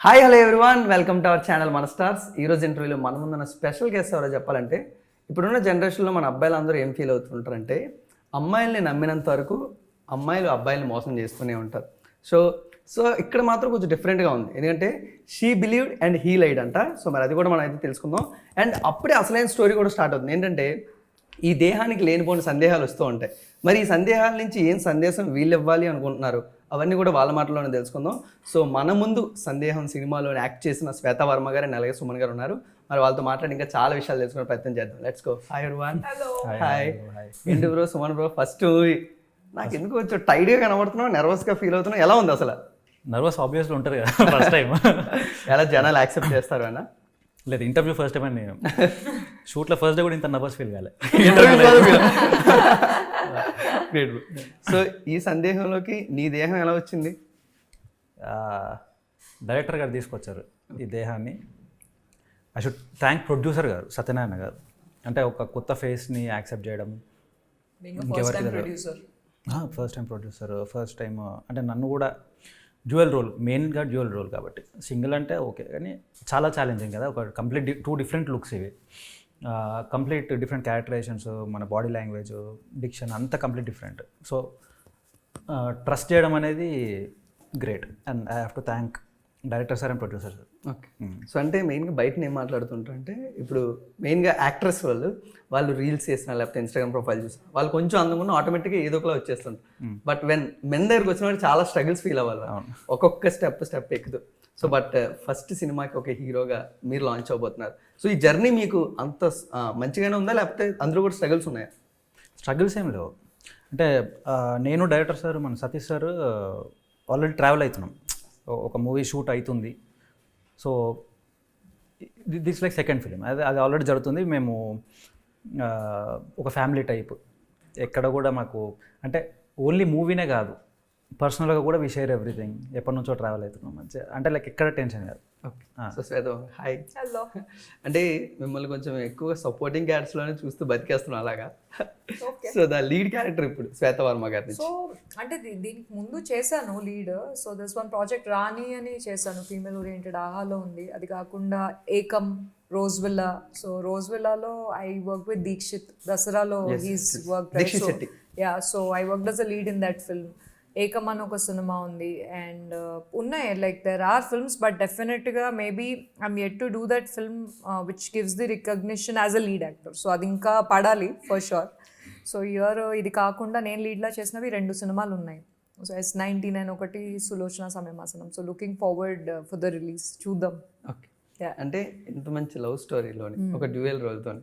Hi hello everyone, welcome to our channel మన stars. ఈరోజు ఇంటర్వ్యూలో మన ముందున్న స్పెషల్ గెస్ట్ ఎవరో చెప్పాలంటే, ఇప్పుడున్న జనరేషన్లో మన అబ్బాయిలు అందరూ ఏం ఫీల్ అవుతుంటారంటే, అమ్మాయిల్ని నమ్మినంత వరకు అమ్మాయిలు అబ్బాయిల్ని మోసం చేస్తూనే ఉంటారు. సో ఇక్కడ మాత్రం కొంచెం డిఫరెంట్గా ఉంది, ఎందుకంటే షీ బిలీవ్డ్ అండ్ హీ లైడ్ అంట. సో మరి అది కూడా మనం అయితే తెలుసుకుందాం. అండ్ అప్పుడే అసలైన స్టోరీ కూడా స్టార్ట్ అవుతుంది. ఏంటంటే ఈ దేహానికి లేనిపోని సందేహాలు వస్తూ ఉంటాయి. మరి ఈ సందేహాల నుంచి ఏం సందేశం వీళ్ళు ఇవ్వాలి అనుకుంటున్నారు, అవన్నీ కూడా వాళ్ళ మాటలోనే తెలుసుకుందాం. సో మన ముందు సందేహం సినిమాలో యాక్ట్ చేసిన శ్వేత వర్మ గారు అండ్ అలాగే సుమన్ గారు ఉన్నారు. మరి వాళ్ళతో మాట్లాడి ఇంకా చాలా విషయాలు తెలుసుకునే ప్రయత్నం చేద్దాం. Let's go. Hi everyone. Hi. ఏంటి bro Suman bro, first movie నాకు ఎందుకు కొంచెం టైట్గా కనబడుతున్నావు, నర్వస్గా ఫీల్ అవుతున్నావు, ఎలా ఉంది అసలు? నర్వస్ ఆబ్వియస్లీ ఉంటుంది కదా ఫస్ట్ టైం. ఎలా జనాలు యాక్సెప్ట్ చేస్తారు అన్న? లేదు, ఇంటర్వ్యూ ఫస్ట్ టైం అని నేను షూట్లో ఫస్ట్ డే కూడా ఇంత నర్వస్ ఫీల్ కాలే. సో ఈ సందేహంలోకి నీ దేహం ఎలా వచ్చింది? డైరెక్టర్ గారు తీసుకొచ్చారు ఈ దేహాన్ని. ఐ షుడ్ థ్యాంక్ ప్రొడ్యూసర్ గారు, సత్యనారాయణ గారు. అంటే ఒక కొత్త ఫేస్ని యాక్సెప్ట్ చేయడం. First time producer, first time అంటే నన్ను కూడా డ్యూయల్ రోల్, మెయిన్గా డ్యూయల్ రోల్ కాబట్టి. సింగిల్ అంటే ఓకే, కానీ చాలా ఛాలెంజింగ్ కదా. ఒక కంప్లీట్ టూ డిఫరెంట్ లుక్స్ ఇవి, కంప్లీట్ డిఫరెంట్ క్యారెక్టరైజేషన్స్, మన బాడీ లాంగ్వేజ్, డిక్షన్ అంతా కంప్లీట్ డిఫరెంట్. సో ట్రస్ట్ చేయడం అనేది great. And I have to thank director sir and producer sir. Okay. So అంటే మెయిన్గా బయట ఏం మాట్లాడుతుంటారు అంటే, ఇప్పుడు మెయిన్గా యాక్ట్రెస్ వాళ్ళు రీల్స్ చేసినా లేకపోతే ఇన్స్టాగ్రామ్ ప్రొఫైల్ చూసినా వాళ్ళు కొంచెం అందకుండా ఆటోమేటిక్గా ఏదో ఒకలా వచ్చేస్తుంది. బట్ మెన్ దగ్గరకు వచ్చిన వాడు చాలా స్ట్రగుల్స్ ఫీల్ అవ్వాలి, ఒక్కొక్క స్టెప్ ఎక్కుతూ. సో బట్ ఫస్ట్ సినిమాకి ఒక హీరోగా మీరు లాంచ్ అవబోతున్నారు. సో ఈ జర్నీ మీకు అంత మంచిగానే ఉందా, లేకపోతే అందులో కూడా స్ట్రగుల్స్ ఉన్నాయా? స్ట్రగుల్స్ ఏం లేవు. అంటే నేను డైరెక్టర్ సార్, మన సతీష్ సార్ ఆల్రెడీ ట్రావెల్ అవుతున్నాం. ఒక మూవీ షూట్ అవుతుంది. So this like second film, అది ఆల్రెడీ జరుగుతుంది. మేము ఒక ఫ్యామిలీ టైప్. ఎక్కడ కూడా మాకు అంటే ఓన్లీ మూవీనే కాదు, పర్సనల్గా కూడా వి షేర్ ఎవ్రీథింగ్. ఎప్పటి నుంచో ట్రావెల్ అవుతున్నాం మంచిగా, అంటే లైక్ ఎక్కడ టెన్షన్ కాదు. ఓకే. సో శ్వేత హాయ్. హలో. అంటే మిమ్మల్ని కొంచెం ఎక్కువగా సపోర్టింగ్ క్యారెక్టర్స్లోనే చూస్తూ బతికేస్తున్నాం అలాగా. సో ద లీడ్ క్యారెక్టర్ ఇప్పుడు శ్వేత వర్మ గారి. సో అంటే దీనికి ముందు చేశాను lead. So this one project Rani అని చేశాను, ఫీమేల్ ఓరియంటెడ్, ఆహాలో ఉంది. అది కాకుండా Ekam, rose villa. So rose విల్లాలో ఐ వర్క్ విత్ దీక్షిత్. దసరాలో he's work. So I work as a lead in that film. ఏకం అని ఒక సినిమా ఉంది. అండ్ ఉన్నాయి, like there are films, but డెఫినెట్గా maybe I'm yet to do that film which gives the recognition as a lead actor. So అది ఇంకా పడాలి for sure. So year ఇది కాకుండా నేను లీడ్లా చేసినవి 2 సినిమాలు ఉన్నాయి. సో S99 ఒకటి, సులోచన సమయమాసనం. So looking forward for the release, చూద్దాం. ఓకే. అంటే ఇంత మంచి లవ్ స్టోరీలోని ఒక డ్యూయల్ రోల్తో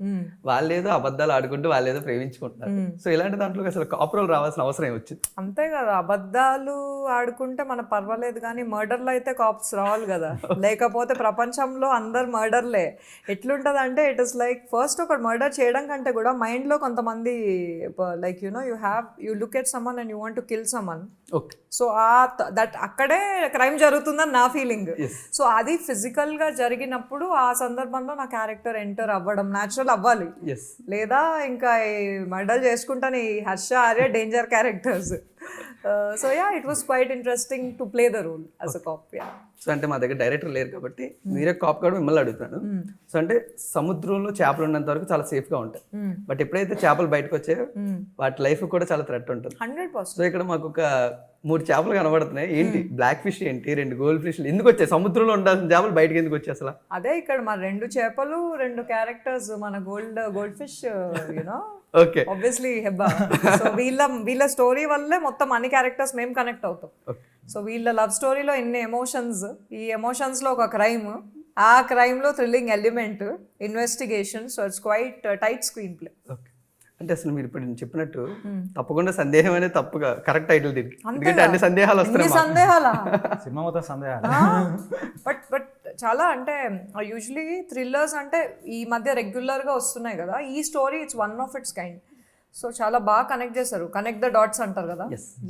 వాళ్ళేదో అబద్ధాలు ఆడుకుంటూ వాళ్ళేదో ప్రేమించుకుంటున్నారు. సో ఇలాంటి దాంట్లో అసలు కాప్ రోల్ రావాల్సిన అవసరం ఏమొచ్చింది? అంతే కదా, అబద్ధాలు ఆడుకుంటే మన పర్వాలేదు, కానీ మర్డర్లో అయితే కాప్స్ రావాలి కదా. లేకపోతే ప్రపంచంలో అందరు మర్డర్లే. ఎట్లుంటుంది అంటే ఇట్ ఇస్ లైక్ ఫస్ట్ ఒకటి మర్డర్ చేయడం కంటే కూడా మైండ్లో కొంతమంది like you look at someone and you want to kill someone. Okay. So that అక్కడే క్రైమ్ జరుగుతుందని నా ఫీలింగ్. సో అది ఫిజికల్గా జరిగినప్పుడు ఆ సందర్భంలో నా క్యారెక్టర్ ఎంటర్ అవ్వడం న్యాచురల్ అవ్వాలి. లేదా ఇంకా మర్డర్ చేసుకుంటాను ఈ Harsha, Arya danger characters. So it was quite interesting to play the role as a cop. So అంటే మా దగ్గర డైరెక్టర్ లేరు కాబట్టి మీరే కాప్ కూడా మిమ్మల్ని అడుగుతాను. సో అంటే సముద్రంలో చేపలు ఉన్నంత వరకు చాలా సేఫ్గా ఉంటాయి, బట్ ఎప్పుడైతే చేపలు బయటకు వచ్చాయో వాటి లైఫ్ కూడా చాలా థ్రెట్ ఉంటుంది. 100%. సో ఇక్కడ మాకు ఒక 3 చేపలు కనబడుతున్నాయి. ఏంటి బ్లాక్ ఫిష్ ఏంటి, 2 గోల్డ్ ఫిష్లు ఎందుకు వచ్చాయి? సముద్రంలో ఉండాల్సిన చేపలు బయటకు ఎందుకు వచ్చాయి అసలు? అదే ఇక్కడ మన 2 చేపలు, 2 క్యారెక్టర్స్, మన gold fish, you know. Okay. Obviously Hebba. So వీళ్ళ స్టోరీ వల్లే మొత్తం అన్ని క్యారెక్టర్స్ మేము కనెక్ట్ అవుతాం. సో వీళ్ళ లవ్ స్టోరీలో ఎన్ని ఎమోషన్స్, ఈ ఎమోషన్స్లో ఒక క్రైమ్, ఆ క్రైమ్లో thrilling element, investigation. So it's quite tight screenplay. Okay. అంటే అసలు మీరు ఇప్పుడు చెప్పినట్టు తప్పకుండా సందేహం అనేది తప్పుగా కరెక్ట్ టైటిల్ దీనికి, ఎందుకంటే అన్ని సందేహాలు వస్తున్నాయి. సందేహాలా? సినిమా మొత్తం సందేహాలు. బట్ చాలా అంటే యూజువలీ థ్రిల్లర్స్ అంటే ఈ మధ్య రెగ్యులర్గా వస్తున్నాయి కదా. ఈ story it's one of it's kind. So చాలా బాగా కనెక్ట్ చేశారు, కనెక్ట్ ద డాట్స్ అంటారు కదా,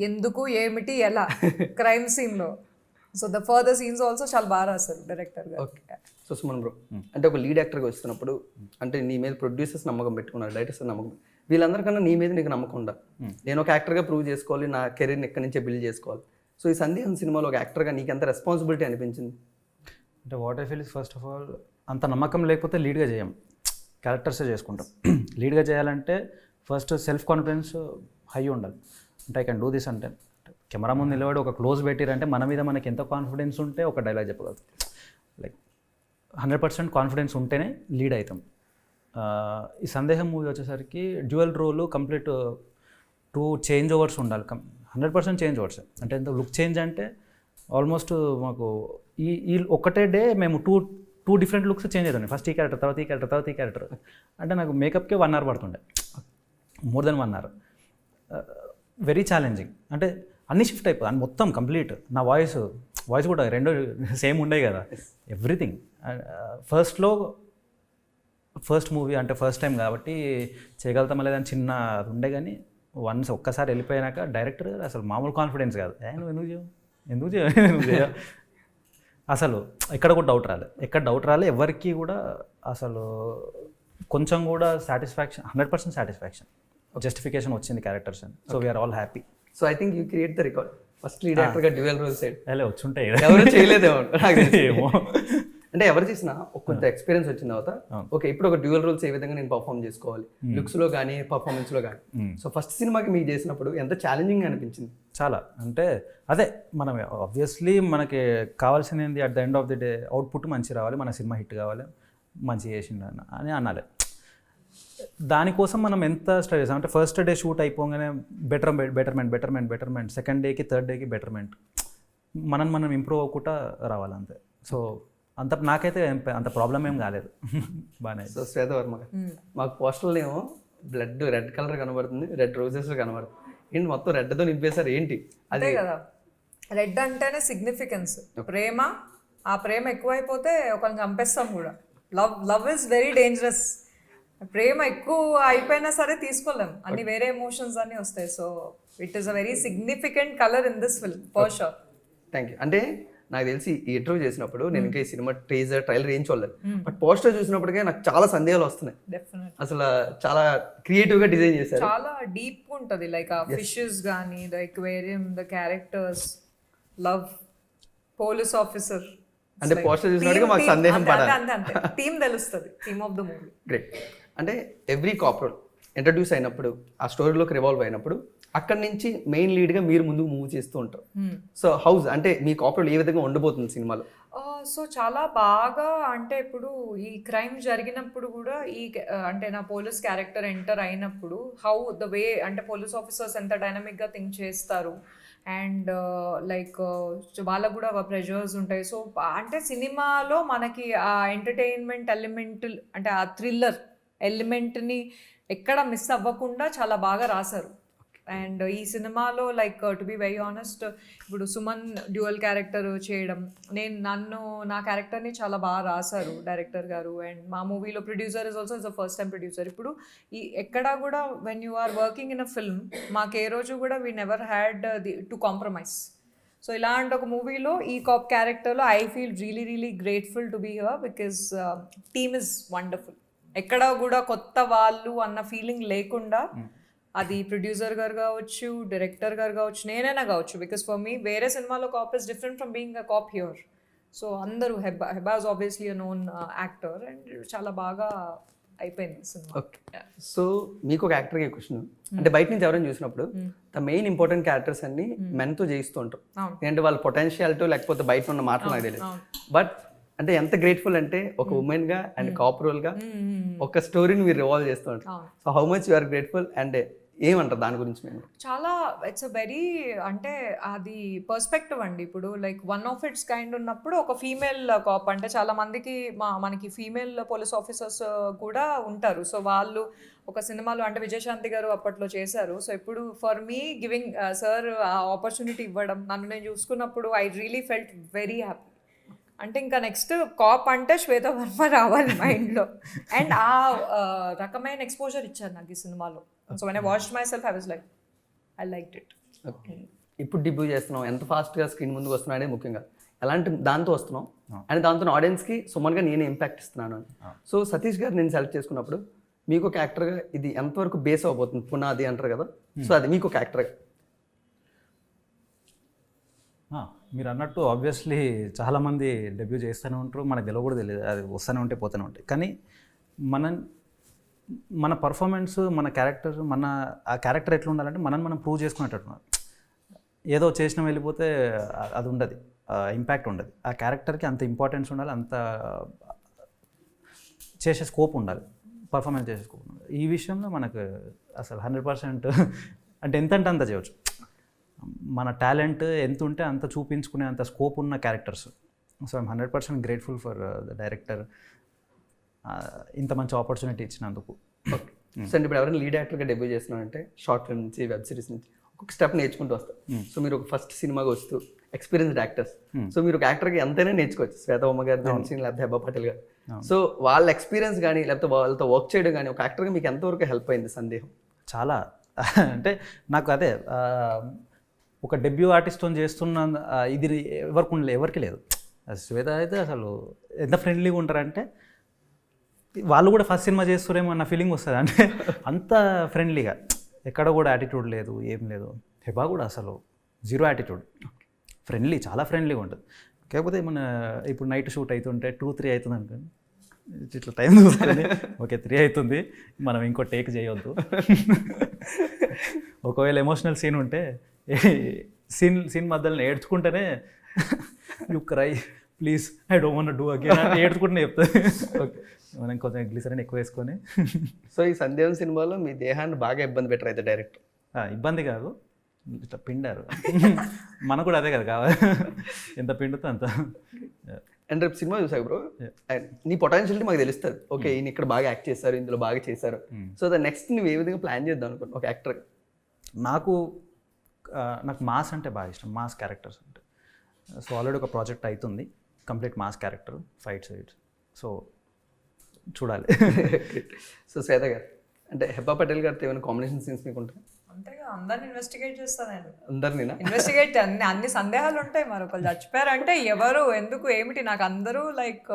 ఎందుకు ఏమిటి ఎలా క్రైమ్ సీన్లో. So the further scenes also చాలా బాగా రాశారు డైరెక్టర్ గారు. ఓకే. సో సుమన్ బ్రో, అంటే ఒక లీడ్ యాక్టర్గా వస్తున్నప్పుడు అంటే నీ మీద ప్రొడ్యూసర్స్ నమ్మకం పెట్టుకున్నారు, డైరెక్టర్స్ నమ్మకం, వీళ్ళందరికన్నా నీ మీద నీకు నమ్మకం ఉందా? నేను ఒక యాక్టర్గా ప్రూవ్ చేసుకోవాలి, నా కెరీర్ని ఎక్కడి నుంచే బిల్డ్ చేసుకోవాలి. సో ఈ సందేహం సినిమాలో ఒక యాక్టర్గా నీకు ఎంత రెస్పాన్సిబిలిటీ అనిపించింది? అంటే what I feel is first of all అంత నమ్మకం లేకపోతే లీడ్గా చేయం, క్యారెక్టర్సే చేసుకుంటాం. లీడ్గా చేయాలంటే ఫస్ట్ సెల్ఫ్ కాన్ఫిడెన్స్ హై ఉండాలి. అంటే ఐ కెన్ డూ దిస్ అంటే కెమెరా ముందు నిలబడి ఒక క్లోజ్ పెట్టిరంటే మన మీద మనకి ఎంత కాన్ఫిడెన్స్ ఉంటే ఒక డైలాగ్ చెప్పగలుగుతాం. లైక్ 100% కాన్ఫిడెన్స్ ఉంటేనే లీడ్ అవుతాం. ఈ సందేహం మూవీ వచ్చేసరికి dual role complete 2 change overs ఉండాలి, 100% చేంజ్ ఓవర్స్. అంటే ఎంత లుక్ చేంజ్ అంటే ఆల్మోస్ట్ మాకు ఈ ఒకటే డే మేము టూ డిఫరెంట్ లుక్స్ చేంజ్ అవుతున్నాయి. ఫస్ట్ ఈ క్యారెక్టర్, తర్వాత ఈ క్యారెక్టర్, తర్వాత ఈ క్యారెక్టర్. అంటే నాకు మేకప్కే 1 hour పడుతుండే, more than 1 hour. Very challenging. అంటే అన్ని షిఫ్ట్ అయిపోయి మొత్తం కంప్లీట్. నా వాయిస్ కూడా 2 సేమ్ ఉండే కదా, ఎవ్రీథింగ్. ఫస్ట్ మూవీ అంటే ఫస్ట్ టైం కాబట్టి చేయగలుగుతామా లేదని చిన్న అది ఉండే, కానీ వన్స్ ఒక్కసారి వెళ్ళిపోయినాక డైరెక్టర్ అసలు మామూలు కాన్ఫిడెన్స్ కాదు. ఎందుకు చేయ అసలు ఎక్కడ కూడా డౌట్ రాలే ఎవరికి కూడా. అసలు కొంచెం కూడా సాటిస్ఫాక్షన్, 100% సాటిస్ఫాక్షన్, జస్టిఫికేషన్ వచ్చింది క్యారెక్టర్స్ అని. So we're all happy. So I think you create the record, first lead యాక్టర్గా డ్యూయల్ రోల్ సైడ్ అలా వచ్చుంటాయి ఎవరు చేయలేదేమో నాకు తెలిసి. ఏమో అంటే ఎవరు చేసినా ఒక కొంత ఎక్స్పీరియన్స్ వచ్చిన తర్వాత ఓకే ఇప్పుడు ఒక డ్యూయల్ రోల్స్ ఏ విధంగా నేను పర్ఫామ్ చేసుకోవాలి, లుక్స్ లో కానీ పర్ఫార్మెన్స్ లో కానీ. సో ఫస్ట్ సినిమాకి మీకు చేసినప్పుడు ఎంత ఛాలెంజింగ్ అనిపించింది? చాలా. అంటే అదే మనం ఆబ్వియస్లీ మనకి కావాల్సింది ఏంది, at the end of the day output మంచి రావాలి, మన సినిమా హిట్ కావాలి, మంచి చేసిండు అని అనాలి. దానికోసం మనం ఎంత స్ట్రై చేస్తాం అంటే ఫస్ట్ డే షూట్ అయిపోగానే బెటర్మెంట్, సెకండ్ డేకి థర్డ్ డేకి బెటర్మెంట్, మనం ఇంప్రూవ్ అవ్వకుండా రావాలి అంతే. సో అంత నాకైతే అంత ప్రాబ్లం ఏం కాలేదు, బాగానే. సో శ్వేతవర్మ మాకు పోస్టర్లో ఏమో బ్లడ్ రెడ్ కలర్ కనబడుతుంది, రెడ్ రోజెస్ కనబడుతుంది, ఏంటి మొత్తం రెడ్తో నింపేశారు ఏంటి? అదే కదా, రెడ్ అంటేనే సిగ్నిఫికెన్స్, ప్రేమ. ఆ ప్రేమ ఎక్కువైపోతే ఒకరిని చంపేస్తాం కూడా. Love is very dangerous. ప్రేమ ఎక్కువ అయిపోయినా సరే తీసుకోలేం, అన్ని వేరే ఎమోషన్స్ అన్నీ వస్తాయి. So it is a very significant colour in this film for sure. Thank you. అంటే నాకు తెలిసి ఈ ఇంటర్వ్యూ చేసినప్పుడు నేను ఇంకా ఈ సినిమా ట్రైలర్ ఏం చూడలేదు, బట్ పోస్టర్ చూసినప్పటికే నాకు చాలా సందేహాలు వస్తున్నాయి. అసలు చాలా క్రియేటివ్ గా డిజైన్ చేశారు, చాలా డీప్ ఉంటది. లైక్ ఆ ఫిషెస్ గానీ, the aquarium, the characters, love, police officer. అంటే పోస్టర్ చూసినట్టుగా మాకు సందేహం పడాలి, అంతే థీమ్ తెలుస్తుంది, theme of the movie. Great. అంటే ఎవ్రీ కాపరోల్ ఇంట్రడ్యూస్ అయినప్పుడు, ఆ స్టోరీలోకి రివాల్వ్ అయినప్పుడు అక్కడి నుంచి మెయిన్ లీడ్గా మీరు ముందుకు మూవ్ చేస్తూ ఉంటారు. సో హౌస్ అంటే మీ కాపరోల్ ఏ విధంగా ఉండబోతుంది సినిమాలో? సో చాలా బాగా, అంటే ఇప్పుడు ఈ క్రైమ్ జరిగినప్పుడు కూడా అంటే నా పోలీస్ క్యారెక్టర్ ఎంటర్ అయినప్పుడు హౌ ద వే, అంటే పోలీస్ ఆఫీసర్స్ ఎంత డైనమిక్గా థింక్ చేస్తారు, అండ్ లైక్ వాళ్ళకు కూడా ప్రెషర్స్ ఉంటాయి. సో అంటే సినిమాలో మనకి ఆ ఎంటర్టైన్మెంట్ ఎలిమెంట్, అంటే ఆ థ్రిల్లర్ ఎలిమెంట్ని ఎక్కడ మిస్ అవ్వకుండా చాలా బాగా రాశారు. అండ్ ఈ సినిమాలో like to be very honest, ఇప్పుడు సుమన్ డ్యూయల్ క్యారెక్టర్ చేయడం, నా క్యారెక్టర్ని చాలా బాగా రాశారు డైరెక్టర్ గారు. అండ్ మా మూవీలో producer is also is the first time producer. ఇప్పుడు ఎక్కడా కూడా when you are working in a film, మాకు ఏ రోజు కూడా we never had to compromise. So ఇలాంటి ఒక మూవీలో ఈ కాప్ క్యారెక్టర్లో I feel really grateful to be here, because team is wonderful. ఎక్కడ కూడా కొత్త వాళ్ళు అన్న ఫీలింగ్ లేకుండా, అది ప్రొడ్యూసర్ గారు కావచ్చు, డైరెక్టర్ గారు కావచ్చు, నేనైనా కావచ్చు, బికాస్ ఫర్ మీ వేరే సినిమాలో cop is different from being a cop here. So అందరూ Heba is obviously a known actor, and చాలా బాగా అయిపోయింది సినిమా. ఓకే. సో మీకు ఒక యాక్టర్కి క్వశ్చన్, అంటే బయట నుంచి ఎవరైనా చూసినప్పుడు ద మెయిన్ ఇంపార్టెంట్ క్యారెక్టర్స్ అన్ని మెన్తో చేయిస్తూ ఉంటారు, ఎందుకంటే వాళ్ళ పొటెన్షియాలిటీ లేకపోతే బయట ఉన్న మాటలు నాకు తెలియదు. బట్ అంటే ఎంత గ్రేట్ఫుల్ అంటే ఒక ఉమెన్ గా అండ్ కాపరోల్ గా ఒక స్టోరీని మీరు రివాల్వ్ చేస్తూ ఉంటారు. So how much you are grateful, and ఏమంటారు దాని గురించి? మేము చాలా, ఇట్స్ అ వెరీ, అంటే అది పర్స్పెక్టివ్ అండి. ఇప్పుడు like one of it's kind ఉన్నప్పుడు ఒక ఫీమేల్ కాప్, అంటే చాలా మందికి మనకి ఫీమేల్ పోలీస్ ఆఫీసర్స్ కూడా ఉంటారు. సో వాళ్ళు ఒక సినిమాలో, అంటే విజయశాంతి గారు అప్పట్లో చేశారు. సో ఇప్పుడు ఫర్ మీ గివింగ్ సార్ ఆ ఆపర్చునిటీ ఇవ్వడం, నన్ను నేను చూసుకున్నప్పుడు I really felt very happy. అంటే ఇంకా నెక్స్ట్ కాప్ అంటే శ్వేతవర్మ రావాలి మైండ్లో. అండ్ ఆ రకమైన ఎక్స్పోజర్ ఇచ్చారు నాకు ఈ సినిమాలో. So when I watched my self I was like I liked it. ఇప్పుడు డెబ్యూ చేస్తున్నాం, ఎంత ఫాస్ట్గా స్క్రీన్ ముందుకు వస్తున్నాం అనేది ముఖ్యంగా, ఎలాంటి దాంతో వస్తున్నాం అండ్ దాంతో ఆడియన్స్కి సుమన్గా నేను ఇంపాక్ట్ ఇస్తున్నాను అని. సో సతీష్ గారు నేను సెలెక్ట్ చేసుకున్నప్పుడు మీకు ఒక యాక్టర్గా ఇది ఎంతవరకు బేస్ అవబోతుంది, పునాది అంటారు కదా, సో అది మీకు ఒక యాక్టర్గా మీరు అన్నట్టు ఆబ్వియస్లీ చాలామంది డెబ్యూ చేస్తూనే ఉంటారు, మనకు తెలియ కూడా తెలియదు, అది వస్తూనే ఉంటాయి పోతూనే ఉంటాయి. కానీ మన పర్ఫార్మెన్స్, మన క్యారెక్టర్, ఆ క్యారెక్టర్ ఎట్లా ఉండాలంటే మనం ప్రూవ్ చేసుకునేటట్టు. ఏదో చేసిన వెళ్ళిపోతే అది ఉండదు, ఇంపాక్ట్ ఉండదు. ఆ క్యారెక్టర్కి అంత ఇంపార్టెన్స్ ఉండాలి, అంత చేసే స్కోప్ ఉండాలి, పర్ఫార్మెన్స్ చేసే స్కోప్ ఉండాలి. ఈ విషయంలో మనకు అసలు 100% అంటే ఎంత అంటే అంత చేయవచ్చు. మన టాలెంట్ ఎంత ఉంటే అంత చూపించుకునే అంత స్కోప్ ఉన్న characters. So I'm 100% grateful for the director ఇంత మంచి ఆపర్చునిటీ ఇచ్చినందుకు. సో ఇప్పుడు ఎవరైనా లీడ్ యాక్టర్గా డెబ్యూ చేస్తున్నారంటే షార్ట్ ఫిల్మ్ నుంచి, వెబ్ సిరీస్ నుంచి ఒక్కొక్క స్టెప్ నేర్చుకుంటూ వస్తారు. సో మీరు ఒక ఫస్ట్ సినిమాగా వస్తూ ఎక్స్పీరియన్స్డ్ యాక్టర్స్, సో మీరు ఒక యాక్టర్కి ఎంతైనా నేర్చుకోవచ్చు. శ్వేతమ్మ గారి నుంచి లేకపోతే హెబ్బా పటేల్ గారు. సో వాళ్ళ ఎక్స్పీరియన్స్ కానీ లేకపోతే వాళ్ళతో వర్క్ చేయడం కానీ ఒక యాక్టర్గా మీకు ఎంతవరకు హెల్ప్ అయింది సందేహం? చాలా అంటే నాకు అదే ఒక డెబ్యూ ఆర్టిస్ట్తో చేస్తున్న ఇది ఎవరికి లేదు. శ్వేత అయితే అసలు ఎంత ఫ్రెండ్లీగా ఉంటారంటే వాళ్ళు కూడా ఫస్ట్ సినిమా చేస్తారేమో అన్న ఫీలింగ్ వస్తుంది. అంటే అంత ఫ్రెండ్లీగా, ఎక్కడ కూడా యాటిట్యూడ్ లేదు, ఏం లేదు. హెబా కూడా అసలు జీరో యాటిట్యూడ్, ఫ్రెండ్లీ, చాలా ఫ్రెండ్లీగా ఉంటుంది. కాకపోతే మన ఇప్పుడు నైట్ షూట్ అవుతుంటే 2-3 అవుతుంది అనుకోండి, ఇట్లా టైం చూస్తుంది, ఓకే 3 అవుతుంది, మనం ఇంకో టేక్ చేయొద్దు. ఒకవేళ ఎమోషనల్ సీన్ ఉంటే సీన్ మధ్యలో ఏడ్చుకుంటేనే you cry please I don't want do again అని ఏడ్చుకుంటూనే చెప్తుంది. ఓకే మనం కొంచెం గ్లిసరిన్ ఎక్కువ వేసుకొని. సో ఈ సందేహం సినిమాలో మీ దేహాన్ని బాగా ఇబ్బంది పెట్టారు అయితే డైరెక్టర్? ఇబ్బంది కాదు, ఇట్లా పిండారు. మనకు కూడా అదే కదా కావాలి, ఎంత పిండుతో అంత. అండ్ రేపు సినిమా చూసాక బ్రో, నీ పొటెన్షియల్టీ మాకు తెలుస్తుంది. ఓకే ఈయన ఇక్కడ బాగా యాక్ట్ చేశారు, ఇందులో బాగా చేశారు. సో ద నెక్స్ట్ నువ్వు ఏ విధంగా ప్లాన్ చేద్దాం అనుకోండి ఒక యాక్టర్గా? నాకు మాస్ అంటే బాగా ఇష్టం, మాస్ క్యారెక్టర్స్ అంటే. సో ఆల్రెడీ ఒక ప్రాజెక్ట్ అవుతుంది, complete mass character, fights. So చూడాలి. సో శ్వేత గారు అంటే హెబ్బా పటేల్ గారితో ఏమైనా కాంబినేషన్ సీన్స్ మీకు ఉంటాయి? అంతేగా, అందరిని ఇన్వెస్టిగేట్ చేస్తానండి. అందరినీనా? ఇన్వెస్టిగేట్ అన్ని సందేహాలు ఉంటాయి. మరి ఒకళ్ళు చచ్చిపోయారంటే ఎవరు, ఎందుకు, ఏమిటి, నాకు అందరూ like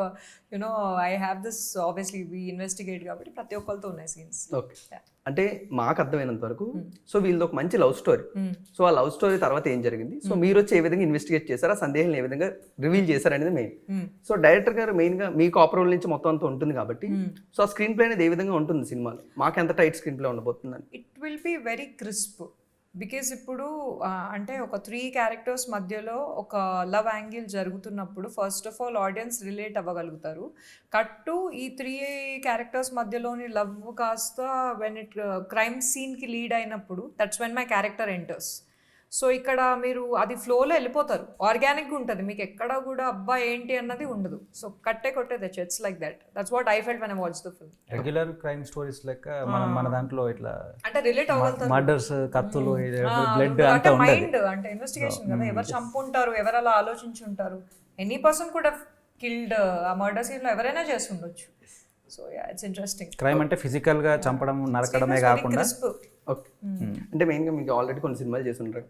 you know I have this obviously we investigate కాబట్టి ప్రతి ఒక్కరితో ఉన్నాయి సీన్స్. ఓకే అంటే మాకు అర్థమైనంత వరకు సో వీళ్ళది ఒక మంచి లవ్ స్టోరీ. సో ఆ లవ్ స్టోరీ తర్వాత ఏం జరిగింది, సో మీరు వచ్చి ఏ విధంగా ఇన్వెస్టిగేట్ చేశారు, ఆ సందేహాలు ఏ విధంగా రివీల్ చేశారు అనేది మెయిన్. సో డైరెక్టర్ గారు మెయిన్గా మీ కాపర్ రోల్ నుంచి మొత్తం అంతా ఉంటుంది కాబట్టి సో ఆ స్క్రీన్ ప్లే అనేది ఏ విధంగా ఉంటుంది సినిమాలో, మాకు ఎంత టైట్ స్క్రీన్ ప్లే ఉండబోతుందని? It will be very crisp. Because ఇప్పుడు అంటే ఒక 3 క్యారెక్టర్స్ మధ్యలో ఒక లవ్ యాంగిల్ జరుగుతున్నప్పుడు first of all audience relate అవ్వగలుగుతారు. కట్టు ఈ 3 క్యారెక్టర్స్ మధ్యలోని లవ్ కాస్త వెన్ ఇట్ క్రైమ్ సీన్కి లీడ్ అయినప్పుడు that's when my character enters. So ఇక్కడ మీరు అది ఫ్లోలో వెళ్ళిపోతారు, ఆర్గానిక్గా ఉంటుంది, మీకు ఎక్కడ కూడా అబ్బా ఏంటి అన్నది ఉండదు. సో కట్టే కొట్టేదే, it's like that. That's what I felt when I watch the film. Regular crime stories లెక్క మన దాంట్లో ఇట్లా అంటే రిలేట్ అవ్వగలుగుతారు. మర్డర్స్, కత్తులు, బ్లడ్ అంతా మైండ్ అంటే ఇన్వెస్టిగేషన్ కదా, ఎవరు చంపుంటారు, ఎవరు అలా ఆలోచించి ఉంటారు. ఎనీ పర్సన్ కూడా కిల్డ్, ఆ మర్డర్ సీన్ లో ఎవరైనా చేసి ఉండొచ్చు. So yeah it's interesting. Crime అంటే ఫిజికల్ గా చంపడం, నరకడమే కాకుండా. ఓకే అంటే మెయిన్గా మీకు ఆల్రెడీ కొన్ని సినిమాలు చేసి ఉంటారు.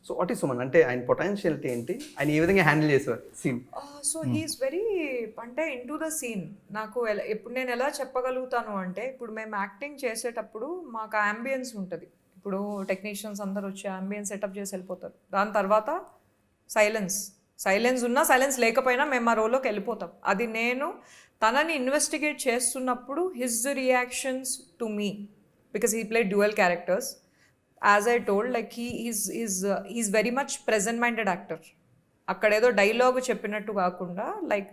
సో వాట్ ఈస్ సుమన్ అంటే ఆయన పొటెన్షియల్టీ ఏంటి, ఆయన ఏ విధంగా హ్యాండిల్ చేసేవారు సీన్? సో హీఈస్ వెరీ అంటే ఇన్ టు ద సీన్. నాకు ఇప్పుడు నేను ఎలా చెప్పగలుగుతాను అంటే, ఇప్పుడు మేము యాక్టింగ్ చేసేటప్పుడు మాకు అంబియన్స్ ఉంటుంది. ఇప్పుడు టెక్నీషియన్స్ అందరు వచ్చి అంబియన్స్ సెటప్ చేసి వెళ్ళిపోతారు. దాని తర్వాత సైలెన్స్ ఉన్నా సైలెన్స్ లేకపోయినా మేము ఆ రోల్లోకి వెళ్ళిపోతాం. అది నేను తనని ఇన్వెస్టిగేట్ చేస్తున్నప్పుడు his reactions to me, because he played dual characters. As I told, like he's very much present minded actor. అక్కడేదో డైలాగ్ చెప్పినట్టు కాకుండా లైక్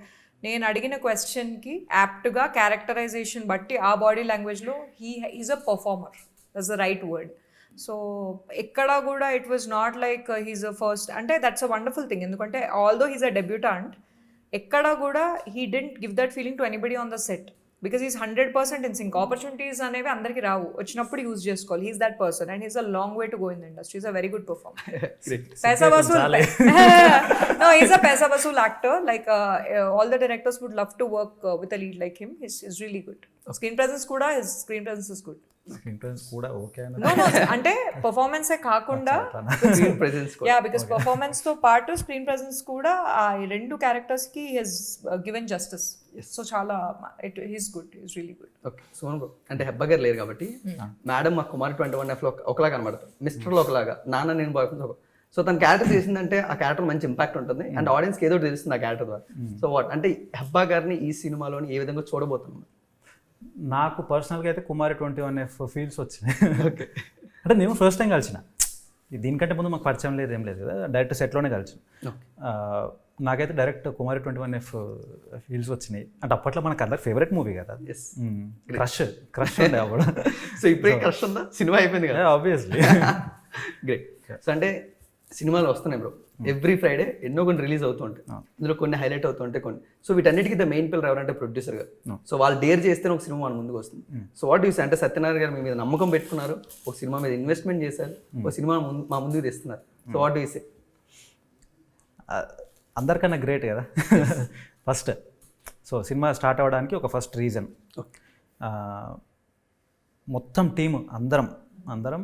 నేను అడిగిన క్వశ్చన్కి యాప్ట్గా క్యారెక్టరైజేషన్ బట్టి ఆ బాడీ లాంగ్వేజ్లో is a performer, that's the right word. So ఎక్కడ కూడా it was not like he's a first, అంటే దట్స్ అ వండర్ఫుల్ థింగ్. ఎందుకంటే ఆల్దో హీజ్ అ డెబ్యూటాంట్, ఎక్కడ కూడా he didn't give that feeling to anybody on the set. Because is 100% in sync. Opportunities అనేవి అందరికి రావు, వచ్చినప్పుడు యూజ్ చేసుకోవాలి. He's that person and he's a long way to go in the industry. Is a very good performer. पैसा वसूल. No, he's a पैसा वसूल actor. Like all the directors would love to work with a lead like him. He's really good. Screen presence kuda, his screen presence is good. Screen presence కూడా okay. No, అంటే పర్ఫార్మెన్సే కాకుండా screen presence yeah, because performance తో పాటు screen presence కూడా ఆ 2 characters కి Hess given justice. So చాలా he's good, he's really good. Okay Sonu bro అంటే హెబ్బా గారు లేరు కాబట్టి మేడం మా కుమార్ 21F లో ఒకలాగా కనబడతారు, మిస్టర్లో ఒకలాగా, నాన్న నేను బాయ్ ఫ్రెండ్స్ సో తన క్యారెక్టర్ చేసిందంటే ఆ క్యారెక్టర్ మంచి ఇంపాక్ట్ ఉంటుంది అండ్ ఆడియన్స్కి ఏదో ఒకటి తెలుస్తుంది ఆ క్యారెక్టర్ ద్వారా. సో వాట్ అంటే హెబ్బా గారిని ఈ సినిమాలోని ఏ విధంగా చూడబోతున్నాం? నాకు పర్సనల్గా అయితే కుమారి 21F ఫీల్స్ వచ్చినాయి. ఓకే, అంటే నేను ఫస్ట్ టైం కలిసిన, దీనికంటే ముందు మాకు పరిచయం లేదు ఏం లేదు కదా, డైరెక్ట్ సెట్లోనే కలిసిన. నాకైతే డైరెక్ట్ కుమారి 21F ఫీల్స్ వచ్చినాయి. అంటే అప్పట్లో మనకు అందరికి ఫేవరెట్ మూవీ కదా, క్రష్ ఉండే అప్పుడు. సో ఇప్పుడే క్రష్ ఉందా? సినిమా అయిపోయింది కదా ఆబ్వియస్లీ. గ్రేట్. సో అంటే సినిమాలు వస్తున్నాయి బ్రో, ఎవ్రీ ఫ్రైడే ఎన్నో కొన్ని రిలీజ్ అవుతూ ఉంటాయి, ఇందులో కొన్ని హైలైట్ అవుతూ ఉంటాయి కొన్ని. సో వీటన్నిటికీ ద మెయిన్ పిల్లర్ ఎవరంటే ప్రొడ్యూసర్ గారు. సో వాళ్ళు డేర్ చేస్తేనే ఒక సినిమా మన ముందుకు వస్తుంది. సో వాట్ యూస్ అంటే సత్యనారాయణ గారు మీ మీద నమ్మకం పెట్టుకున్నారు, ఒక సినిమా మీద ఇన్వెస్ట్మెంట్ చేశారు, ఒక సినిమా మా ముందుకు తెస్తున్నారు. So what you say? అందరికన్నా గ్రేట్ కదా ఫస్ట్. సో సినిమా స్టార్ట్ అవ్వడానికి ఒక ఫస్ట్ రీజన్, మొత్తం టీమ్ అందరం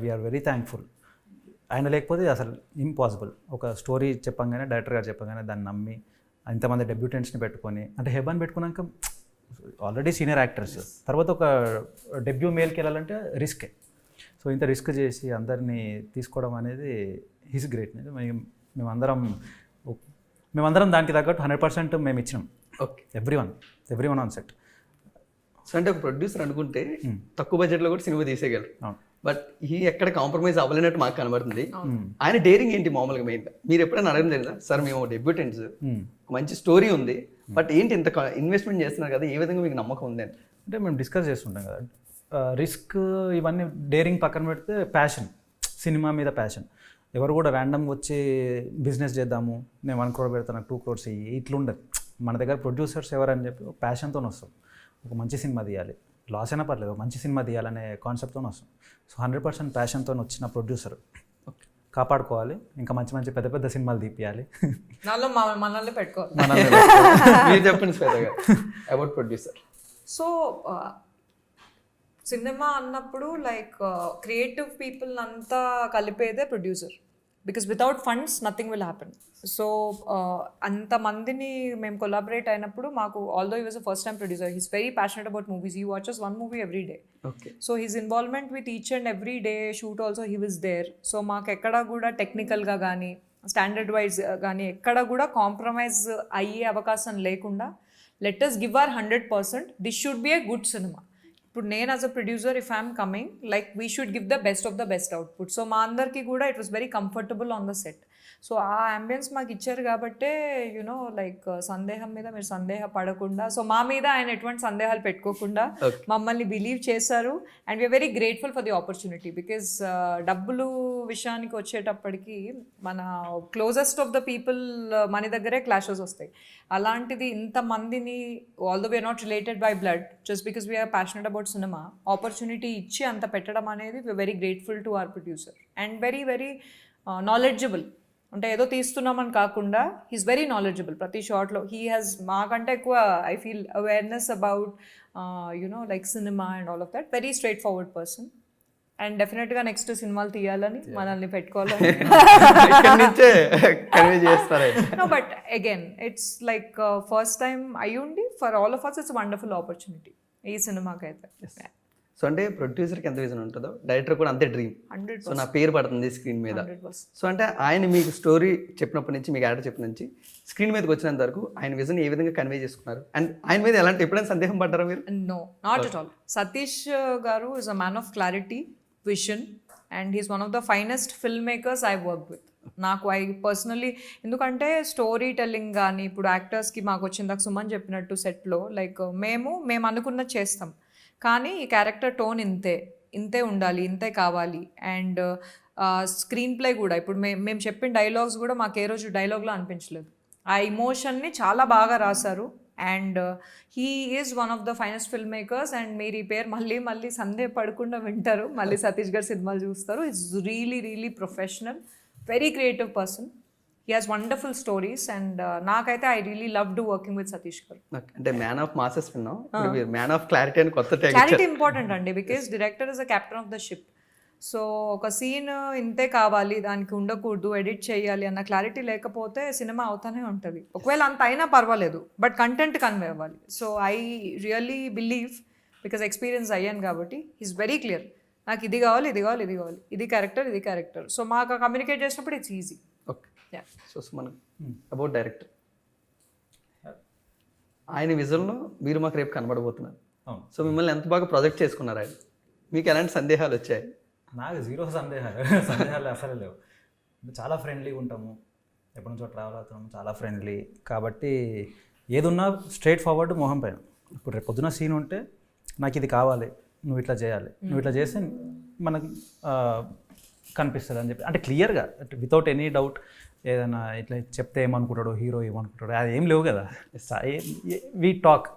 వీఆర్ వెరీ థ్యాంక్ఫుల్. ఆయన లేకపోతే అసలు ఇంపాసిబుల్. ఒక స్టోరీ చెప్పంగానే, డైరెక్టర్ గారు చెప్పగానే దాన్ని నమ్మి ఇంతమంది డెబ్యూటెంట్స్ని పెట్టుకొని, అంటే హెబాన్ పెట్టుకున్నాక ఆల్రెడీ సీనియర్ యాక్టర్స్, తర్వాత ఒక డెబ్యూ మేల్కి వెళ్ళాలంటే రిస్కే. సో ఇంత రిస్క్ చేసి అందరినీ తీసుకోవడం అనేది హిస్ గ్రేట్. మేమందరం దానికి తగ్గట్టు 100% మేము ఇచ్చినాం. Okay, every one on set. So అంటే ఒక ప్రొడ్యూసర్ అనుకుంటే తక్కువ బడ్జెట్లో కూడా సినిమా తీసేయగలరు, బట్ ఈ ఎక్కడ కాంప్రమైజ్ అవ్వలేనట్టు మాకు కనబడుతుంది. ఆయన డేరింగ్ ఏంటి మామూలుగా మెయిన్గా? మీరు ఎప్పుడైనా అడగడం జరిగిందా, సార్ మేము డెబ్యూటెంట్స్, మంచి స్టోరీ ఉంది, బట్ ఏంటి ఇంత ఇన్వెస్ట్మెంట్ చేస్తున్నారు కదా, ఏ విధంగా మీకు నమ్మకం ఉంది అని? అంటే మేము డిస్కస్ చేస్తుంటాం కదా, రిస్క్ ఇవన్నీ డేరింగ్ పక్కన పెడితే ప్యాషన్, సినిమా మీద ప్యాషన్. ఎవరు కూడా ర్యాండమ్గా వచ్చి బిజినెస్ చేద్దాము, నేను 1 crore పెడతాను, నాకు 2 crores ఇయ్యి, ఇట్లుండదు. మన దగ్గర ప్రొడ్యూసర్స్ ఎవరని చెప్పి ప్యాషన్తో వస్తాం. ఒక మంచి సినిమా తీయాలి, లాస్ అయినా పర్లేదు, మంచి సినిమా తీయాలనే కాన్సెప్ట్తో వస్తాం. సో 100% ప్యాషన్తో వచ్చిన ప్రొడ్యూసర్ కాపాడుకోవాలి, ఇంకా మంచి పెద్ద సినిమాలు తీపియాలి. మనల్ని పెట్టుకోవాలి. మీరు చెప్పండి శ్వేత గారు అబౌట్ ప్రొడ్యూసర్. సో సినిమా అన్నప్పుడు లైక్ క్రియేటివ్ పీపుల్ అంతా కలిపేదే producer, because without funds nothing will happen. So అంతమందిని మేము కొలాబరేట్ అయినప్పుడు మాకు, although he was a first time producer, he's very passionate about movies, he watches 1 movie every day. Okay, so his involvement with each and every day shoot also he was there. So మాకు ఎక్కడ కూడా టెక్నికల్గా కానీ standard wise కానీ ఎక్కడ కూడా compromise అయ్యే అవకాశం లేకుండా, let us give our 100%, this should be a good cinema. ఇప్పుడు నేను as a producer, if I'm coming, like we should give the best of the best output. So మా అందరికీ కూడా it was very comfortable on the set. So ఆ ambience మాకు ఇచ్చారు కాబట్టే you know like సందేహం మీద మీరు సందేహ పడకుండా, సో మా మీద ఆయన ఎటువంటి సందేహాలు పెట్టుకోకుండా మమ్మల్ని బిలీవ్ చేశారు. And we're very grateful for the opportunity, because డబ్బులు విషయానికి వచ్చేటప్పటికి మన క్లోజెస్ట్ ఆఫ్ ద పీపుల్ మన దగ్గరే క్లాషెస్ వస్తాయి. అలాంటిది ఇంతమందిని, although we're not related by blood, just because we're passionate about cinema, opportunity ఇచ్చి అంత పెట్టడం అనేది we're very grateful to our producer. And very very knowledgeable. అంటే ఏదో తీస్తున్నామని కాకుండా హీస్ వెరీ నాలెడ్జబుల్. ప్రతి షార్ట్లో హీ హ్యాస్ మాకంటే ఎక్కువ I feel awareness about you know like సినిమా and all of that. Very straightforward person. And డెఫినెట్గా నెక్స్ట్ సినిమాలు తీయాలని, మనల్ని పెట్టుకోవాలని. No but again it's like first time అయ్యుండి for all of us it's wonderful opportunity ఈ సినిమాకి అయితే. సో అంటే ప్రొడ్యూసర్కి ఎంత విజన్ ఉంటుందో డైరెక్టర్ కూడా అంతే డ్రీమ్. 100%. సో నా పేరు పడుతుంది స్క్రీన్ మీద. 100%. సో అంటే ఆయన మీకు స్టోరీ చెప్పినప్పటి నుంచి, మీకు యాక్టర్ చెప్పిన నుంచి స్క్రీన్ మీదకి వచ్చినంత వరకు ఆయన విజన్ ఏ విధంగా కన్వే చేసుకున్నారు, అండ్ ఆయన మీద ఎలాంటి ఎప్పుడైనా సందేహం పడ్డారా మీరు? No, not at all. Satish Garu is a man of clarity, vision, and he's one of the finest filmmakers I've worked with. నాకు ఐ పర్సనలీ, ఎందుకంటే స్టోరీ టెల్లింగ్ కానీ ఇప్పుడు యాక్టర్స్కి మాకు వచ్చిందాక సుమన్ చెప్పినట్టు సెట్లో లైక్ మేము అనుకున్నది చేస్తాం, కానీ ఈ క్యారెక్టర్ టోన్ ఇంతే ఉండాలి, ఇంతే కావాలి. అండ్ స్క్రీన్ ప్లే కూడా ఇప్పుడు మేము చెప్పిన డైలాగ్స్ కూడా మాకు ఏ రోజు డైలాగ్లో అనిపించలేదు. ఆ ఇమోషన్ని చాలా బాగా రాశారు. And he is one of the finest film makers. And మీరు ఈ పేరు మళ్ళీ సందేహపడకుండా వింటారు, మళ్ళీ సతీష్ గారి సినిమాలు చూస్తారు. It's really professional, very creative person. He has wonderful stories. And నాకైతే I really love do working with Satish గారు. అంటే మ్యాన్ ఆఫ్ మాసెస్ విన్నాం, మ్యాన్ ఆఫ్ క్లారిటీ అని కొత్త ట్యాగ్. క్లారిటీ ఇంపార్టెంట్ అండి, because director is a captain of the ship. So ఒక scene ఇంతే కావాలి, దానికి ఉండకూడదు, ఎడిట్ చేయాలి అన్న క్లారిటీ లేకపోతే సినిమా అవుతానే ఉంటుంది. ఒకవేళ అంత అయినా పర్వాలేదు, బట్ కంటెంట్ కన్వే అవ్వాలి. So I really believe, because experience అయ్యాను కాబట్టి, ఈజ్ వెరీ క్లియర్. నాకు ఇది కావాలి, ఇది కావాలి, ఇది కావాలి, ఇది క్యారెక్టర్. సో మాకు కమ్యూనికేట్ చేసినప్పుడు ఇట్స్ ఈజీ. ఓకే. సో మనం అబౌట్ డైరెక్టర్, ఆయన విజన్లో మీరు మాకు రేపు కనబడబోతున్నారు. అవును. సో మిమ్మల్ని ఎంత బాగా ప్రొజెక్ట్ చేసుకున్నారు ఆయన? మీకు ఎలాంటి సందేహాలు వచ్చాయి? నాకు జీరో సందేహాలు అసలు లేవు. చాలా ఫ్రెండ్లీగా ఉంటాము, ఎప్పటి నుంచో ట్రావెల్ అవుతున్నాము, చాలా ఫ్రెండ్లీ. కాబట్టి ఏదున్నా స్ట్రైట్ ఫార్వర్డ్ మొహం పైన. ఇప్పుడు రేపు పొద్దున సీన్ ఉంటే నాకు ఇది కావాలి, నువ్వు ఇట్లా చేయాలి, నువ్వు ఇట్లా చేస్తే మనకు కనిపిస్తుంది అని చెప్పి, అంటే క్లియర్గా వితౌట్ ఎనీ డౌట్. ఏదైనా ఇట్లా చెప్తే ఏమనుకుంటాడు హీరో, ఏమనుకుంటాడు, అది ఏం లేవు కదా. వీ టాక్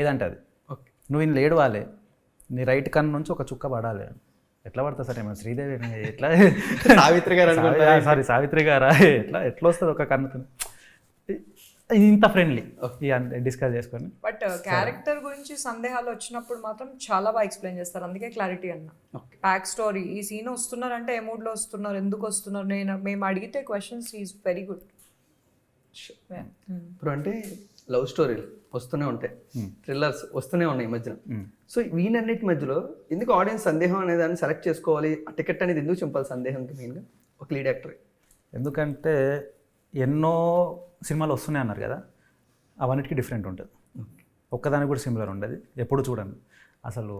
ఏదంటే అది. ఓకే. నువ్వు ఇన్ని లేడవాలి, నీ రైట్ కన్ను నుంచి ఒక చుక్క పడాలి. ఎట్లా పడతా సార్ ఏమన్నా శ్రీదేవి ఎట్లా సావిత్రి గారు సారీ సావిత్రి గారా ఎట్లా వస్తుంది ఒక కన్నుతో? ఇంత ఫ్రెండ్లీ డిస్కస్ చేసుకొని. బట్ క్యారెక్టర్ గురించి సందేహాలు వచ్చినప్పుడు మాత్రం చాలా బాగా ఎక్స్ప్లెయిన్ చేస్తారు, అందుకే క్లారిటీ అన్న. బ్యాక్ స్టోరీ, ఈ సీన్ వస్తున్నారంటే ఏ మూడ్లో వస్తున్నారు, ఎందుకు వస్తున్నారు, మేము అడిగితే క్వశ్చన్స్ ఈజ్ వెరీ గుడ్. ఇప్పుడు అంటే లవ్ స్టోరీలు వస్తూనే ఉంటాయి, థ్రిల్లర్స్ వస్తూనే ఉన్నాయి ఈ మధ్యన. సో వీనన్నిటి మధ్యలో ఎందుకు ఆడియన్స్ సందేహం అనే దాన్ని సెలెక్ట్ చేసుకోవాలి? ఆ టికెట్ అనేది ఎందుకు చింపాలి సందేహంకి మెయిన్గా ఒక లీడ్ యాక్టర్? ఎందుకంటే ఎన్నో సినిమాలు వస్తున్నాయి అన్నారు కదా, అవన్నిటికీ డిఫరెంట్ ఉంటుంది. ఒక్కదానికి కూడా సిమిలర్ ఉండదు. ఎప్పుడు చూడండి అసలు,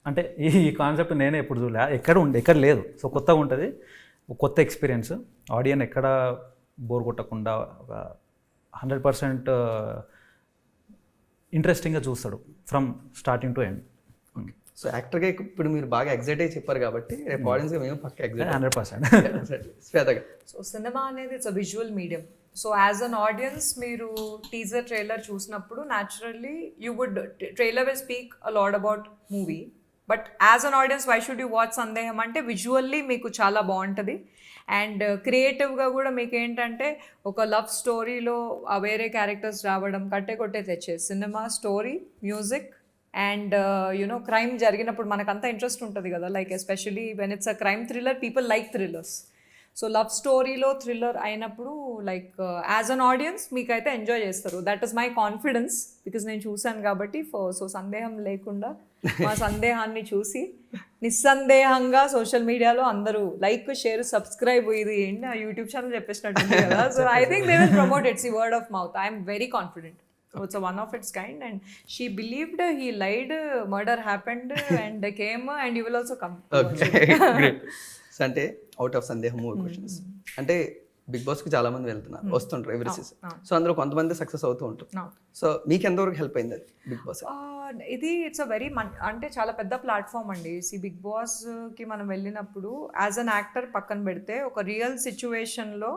అంటే ఈ కాన్సెప్ట్ నేనే ఎప్పుడు చూడలే, ఎక్కడ లేదు. సో కొత్తగా ఉంటుంది, కొత్త ఎక్స్పీరియన్స్. ఆడియన్స్ ఎక్కడ బోర్ కొట్టకుండా ఒక 100% ఇంట్రెస్టింగ్గా చూస్తాడు from starting to end. So యాక్టర్గా ఇప్పుడు మీరు బాగా ఎగ్జైట్ అయ్యి చెప్పారు కాబట్టి రేపు ఆడియన్స్గా మేము పక్క ఎగ్జైట్ 100%. శ్వేతగా, సో సినిమా అనేది it's a visual medium. So as an audience మీరు టీజర్ ట్రైలర్ చూసినప్పుడు naturally you would trailer will speak a lot about movie. But as an audience why should you watch Sandeham అంటే visually మీకు చాలా బాగుంటుంది. And క్రియేటివ్గా కూడా మీకు ఏంటంటే ఒక లవ్ స్టోరీలో వేరే క్యారెక్టర్స్ రావడం కొట్టే తెచ్చేది. Cinema story, music and you know crime జరిగినప్పుడు మనకంతా ఇంట్రెస్ట్ ఉంటుంది కదా, like especially when it's a crime thriller, people like thrillers. So love స్టోరీలో థ్రిల్లర్ అయినప్పుడు లైక్ యాజ్ అన్ ఆడియన్స్ మీకైతే ఎంజాయ్ చేస్తారు. That is my confidence because నేను చూశాను కాబట్టి. సో సందేహం లేకుండా మా సందేహాన్ని చూసి నిస్సందేహంగా సోషల్ మీడియాలో అందరూ లైక్, షేర్, సబ్స్క్రైబ్, ఇది ఏంటి యూట్యూబ్ ఛానల్ చెప్పేసినట్టుంది కదా. So I think they will promote it's word of mouth. I'm very confident. It's a one of its kind and she believed, he lied, murder happened and came and you will also come. Okay, great. So అంటే out of సందేహం movie questions అంటే big బాస్కి చాలా మంది వెళ్తున్నారు, వస్తుంటారు every season. So అందులో కొంతమంది సక్సెస్ అవుతూ ఉంటారు. సో మీకు ఎంతవరకు హెల్ప్ అయింది అది బిగ్ బాస్? ఇది ఇట్స్ అ వెరీ అంటే చాలా పెద్ద ప్లాట్ఫామ్ అండి. బిగ్ బాస్కి మనం వెళ్ళినప్పుడు యాజ్ అన్ యాక్టర్ పక్కన పెడితే ఒక రియల్ సిచ్యువేషన్లో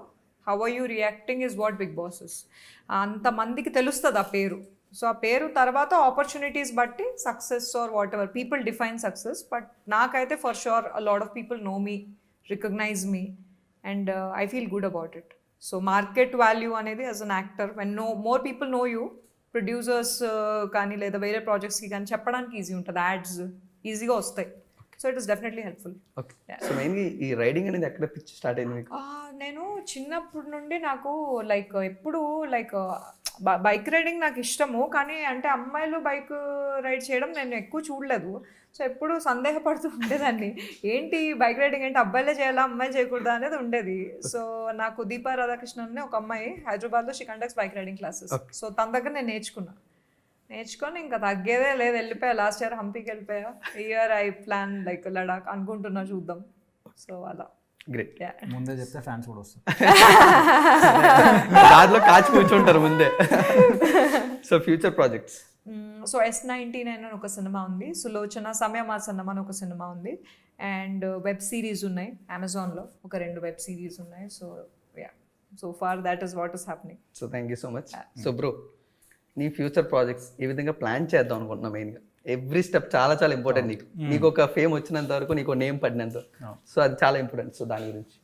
how are you reacting is what Big Boss is. అంతమందికి తెలుస్తుంది ఆ పేరు. సో ఆ పేరు తర్వాత ఆపర్చునిటీస్ బట్టి success or whatever people define success. But నాకైతే for sure a lot of people know me, recognize me and I feel good about it. So market value అనేది as an actor when more people know you, producers కానీ లేదా వేరే ప్రాజెక్ట్స్కి కానీ చెప్పడానికి easy ఉంటుంది, ads ఈజీగా వస్తాయి. So it is definitely helpful. Okay. So మెయిన్గా ఈ రైడింగ్ అనేది ఎక్కడ పిచ్ స్టార్ట్ అయింది మీకు? నేను చిన్నప్పటి నుండి నాకు లైక్ ఎప్పుడు లైక్ బైక్ రైడింగ్ నాకు ఇష్టము, కానీ అంటే అమ్మాయిలు బైక్ రైడ్ చేయడం నేను ఎక్కువ చూడలేదు. సో ఎప్పుడు సందేహపడుతూ ఉండేదాన్ని, ఏంటి బైక్ రైడింగ్ ఏంటి, అబ్బాయిలే చేయాలా అమ్మాయిలు చేయకూడదా అనేది ఉండేది. సో నాకు దీపా రాధాకృష్ణ అనే ఒక అమ్మాయి హైదరాబాద్లో she conducts bike riding classes. So తన దగ్గర నేను నేర్చుకొని ఇంకా తగ్గేదే లేదు, వెళ్ళిపోయా. లాస్ట్ ఇయర్ హంపీకి వెళ్ళిపోయా. Year I plan like Ladakh అనుకుంటున్నా, చూద్దాం. సో అలా గ్రేట్. ముందే చెప్తే ఫ్యాన్స్ కూడా వస్తారు, దాంట్లో కాచి కూర్చుంటారు ముందే. So future projects? So S99 అని ఒక సినిమా ఉంది, సులోచన సమయమాసన్నం అని ఒక సినిమా ఉంది, అండ్ వెబ్ సిరీస్ ఉన్నాయి అమెజాన్లో, ఒక 2 వెబ్ సిరీస్ ఉన్నాయి. So yeah, so far that is what is happening. So thank you so much. So bro, నీ ఫ్యూచర్ ప్రాజెక్ట్స్ ఏ విధంగా ప్లాన్ చేద్దాం అనుకుంటున్నా? మెయిన్గా ఎవ్రీ స్టెప్ చాలా చాలా ఇంపార్టెంట్. నీకు ఒక ఫేమ్ వచ్చినంత వరకు, నీకు నేమ్ పడినంత, సో అది చాలా ఇంపార్టెంట్. సో దాని గురించి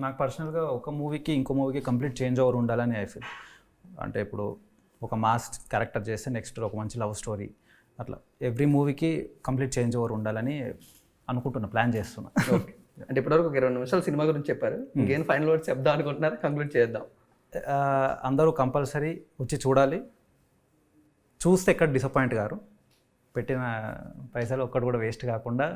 నాకు పర్సనల్గా ఒక మూవీకి ఇంకో మూవీకి కంప్లీట్ చేంజ్ ఓవర్ ఉండాలని ఐ ఫీల్. అంటే ఇప్పుడు ఒక మాస్ క్యారెక్టర్ చేస్తే నెక్స్ట్ ఒక మంచి లవ్ స్టోరీ, అట్లా ఎవ్రీ మూవీకి కంప్లీట్ చేంజ్ ఓవర్ ఉండాలని అనుకుంటున్నా, ప్లాన్ చేస్తున్నా. ఓకే. అంటే ఇప్పటివరకు ఒక 20 నిమిషాలు సినిమా గురించి చెప్పారు, ఇంకేం ఫైనల్ వర్డ్స్ చెప్దాం అనుకుంటున్నారు? కంప్లీట్ చేద్దాం. అందరూ కంపల్సరీ వచ్చి చూడాలి, చూస్తే ఎక్కడ డిసప్పాయింట్ గారు, పెట్టిన పైసలు ఒక్కటి కూడా వేస్ట్ కాకుండా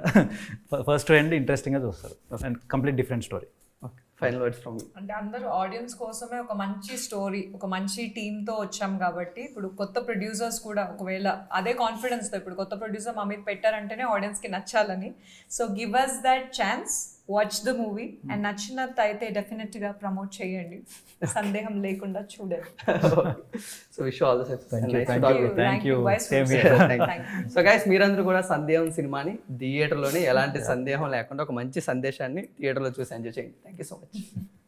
ఫస్ట్ ఎండ్ ఇంట్రెస్టింగ్గా చూస్తారు and complete different story. Okay, final words from అంటే అందరూ ఆడియన్స్ కోసమే ఒక మంచి స్టోరీ, ఒక మంచి టీంతో వచ్చాం కాబట్టి ఇప్పుడు కొత్త ప్రొడ్యూసర్స్ కూడా ఒకవేళ అదే కాన్ఫిడెన్స్తో ఇప్పుడు కొత్త ప్రొడ్యూసర్ మా మీద పెట్టారంటేనే ఆడియన్స్కి నచ్చాలని. So give us that chance, watch the movie and నచ్చినట్టు అయితే డెఫినెట్గా ప్రమోట్ చేయండి, సందేహం లేకుండా చూడండి. So wish all the success. Thank you. Same so guys, మీరందరూ కూడా సందేహం సినిమాని థియేటర్లోనే ఎలాంటి సందేహం లేకుండా ఒక మంచి సందేశాన్ని థియేటర్లో చూసి ఎంజాయ్ చేయండి. Thank you so much.